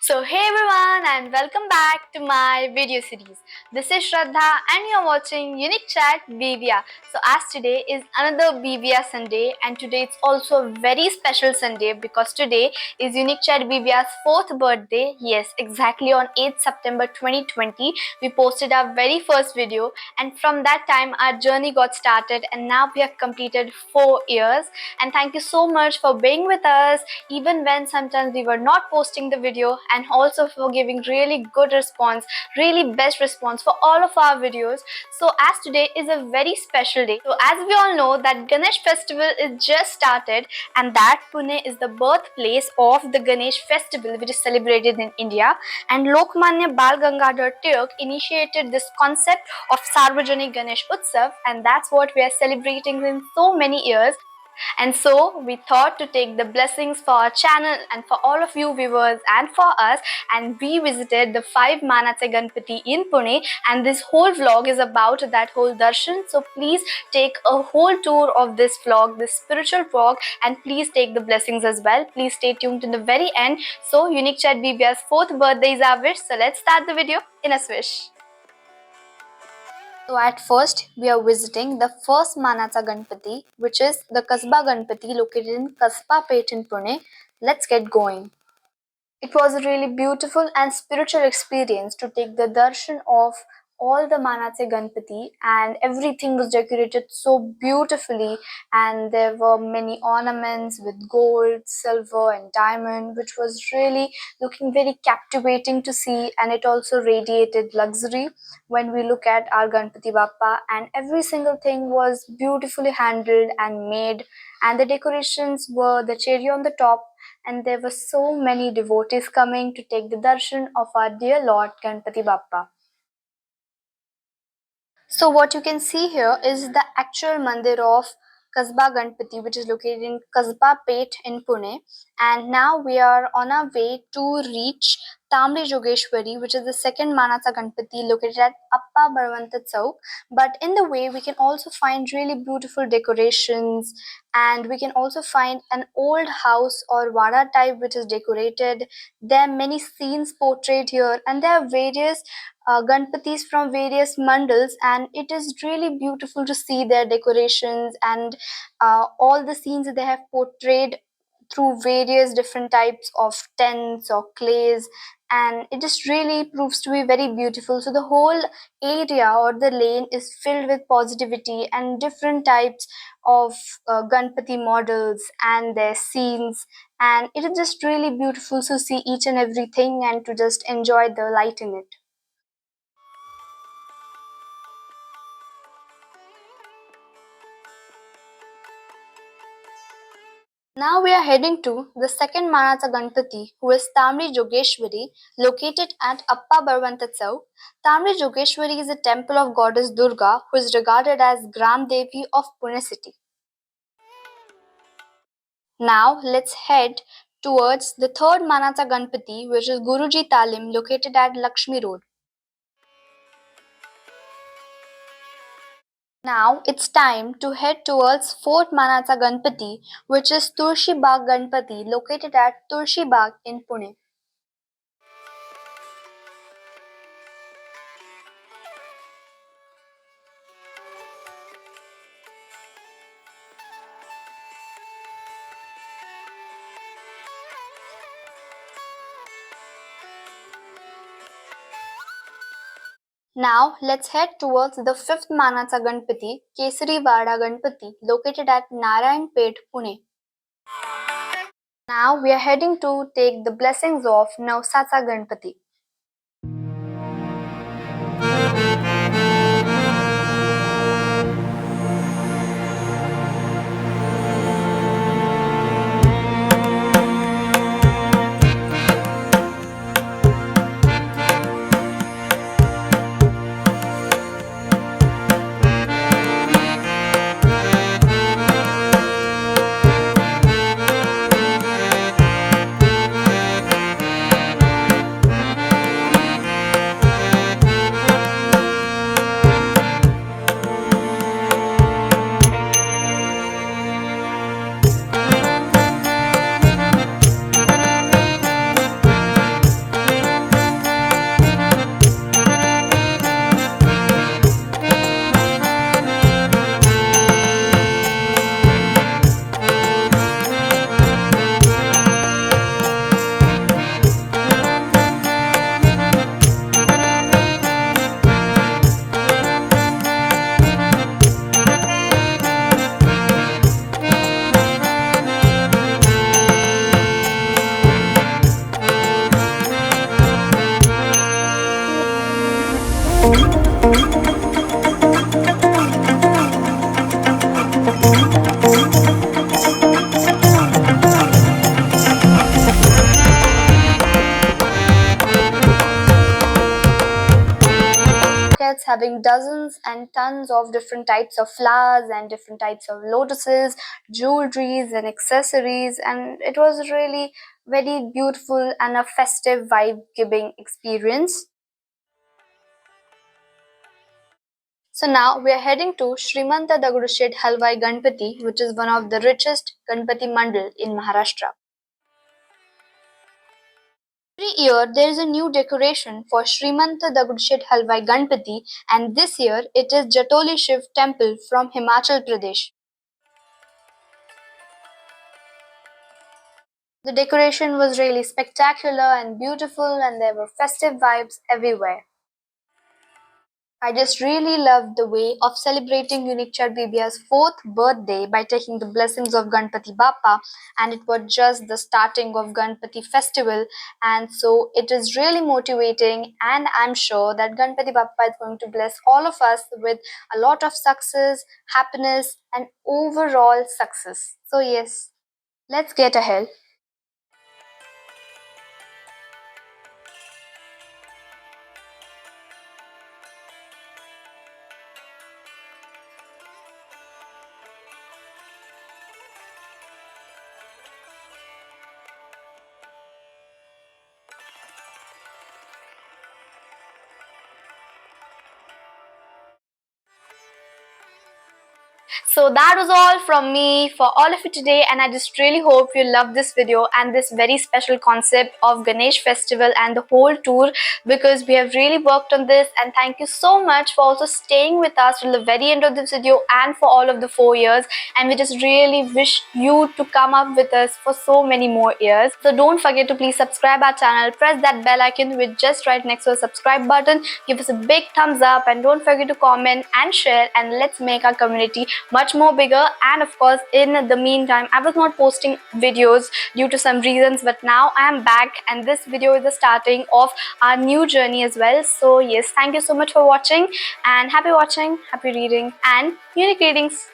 So hey everyone and welcome back to my video series. This is Shraddha and you're watching Unique Chat BBA. So as today is another BBA Sunday and today it's also a very special Sunday because today is Unique Chat BBA's 4th birthday. Yes, exactly on 8th September 2020 we posted our very first video, and from that time our journey got started and now we have completed 4 years. And thank you so much for being with us even when sometimes we were not posting the video, and also for giving really good response, really best response for all of our videos. So as today is a very special day, so as we all know that Ganesh festival is just started, and that Pune is the birthplace of the Ganesh festival which is celebrated in India. And Lokmanya Bal Gangadhar Tilak initiated this concept of Sarvajanik Ganesh Utsav, and that's what we are celebrating in so many years. And so we thought to take the blessings for our channel and for all of you viewers and for us, and we visited the 5 Manache Ganpati in Pune, and this whole vlog is about that whole darshan. So please take a whole tour of this vlog, this spiritual vlog, and please take the blessings as well. Please stay tuned to the very end. So Unique Chat BBA's 4th birthday is our wish. So let's start the video in a swish. So at first we are visiting the first Manacha Ganpati, which is the Kasba Ganpati located in Kasba Pet in Pune. Let's get going. It was a really beautiful and spiritual experience to take the darshan of all the Manache Ganpati, and everything was decorated so beautifully, and there were many ornaments with gold, silver and diamond, which was really looking very captivating to see, and it also radiated luxury when we look at our Ganpati Bappa, and every single thing was beautifully handled and made, and the decorations were the cherry on the top, and there were so many devotees coming to take the darshan of our dear Lord Ganpati Bappa. So what you can see here is the actual mandir of Kasba Ganpati, which is located in Kasba Pet in Pune. And now we are on our way to reach Tamri Jogeshwari, which is the second Manasa Ganpati located at Appa Barvanta Chowk. But in the way, we can also find really beautiful decorations, and we can also find an old house or vada type which is decorated. There are many scenes portrayed here, and there are various Ganpatis from various mandals, and it is really beautiful to see their decorations and all the scenes that they have portrayed through various different types of tents or clays, and it just really proves to be very beautiful. So the whole area or the lane is filled with positivity and different types of Ganpati models and their scenes, and it is just really beautiful to see each and everything and to just enjoy the light in it. Now we are heading to the second Manasa Ganpati, who is Tamri Jogeshwari, located at Appa Barvanta Chowk. Tamri Jogeshwari is a temple of goddess Durga, who is regarded as Gram Devi of Pune city. Now let's head towards the third Manasa Ganpati, which is Guruji Talim, located at Lakshmi Road. Now it's time to head towards fourth Manasa Ganpati, which is Tulshi Bagh Ganpati, located at Tulshi Bagh in Pune. Now let's head towards the fifth Manasa Ganpati, Kesari Vada Ganpati, located at Narayanpet, Pune. Now we are heading to take the blessings of Navsasa Ganpati. having dozens and tons of different types of flowers and different types of lotuses, jewelries and accessories, and it was really very beautiful and a festive vibe giving experience. So now we are heading to Srimanta Dagdushed Halwai Ganpati, which is one of the richest Ganpati Mandal in Maharashtra. Every year there is a new decoration for Srimanta Dagdushed Halwai Ganpati, and this year it is Jatoli Shiv Temple from Himachal Pradesh. The decoration was really spectacular and beautiful, and there were festive vibes everywhere. I just really loved the way of celebrating Unique Chat BB's fourth birthday by taking the blessings of Ganpati Bappa, and it was just the starting of Ganpati festival, and so it is really motivating, and I'm sure that Ganpati Bappa is going to bless all of us with a lot of success, happiness, and overall success. So yes, let's get ahead. So that was all from me for all of you today, and I just really hope you love this video and this very special concept of Ganesh festival and the whole tour, because we have really worked on this. And thank you so much for also staying with us till the very end of this video and for all of the 4 years, and we just really wish you to come up with us for so many more years. So don't forget to please subscribe our channel, press that bell icon which just right next to the subscribe button, give us a big thumbs up, and don't forget to comment and share, and let's make our community much more bigger. And of course, in the meantime, I was not posting videos due to some reasons, but now I am back, and this video is the starting of our new journey as well. So yes, thank you so much for watching, and happy watching, happy reading, and unique readings.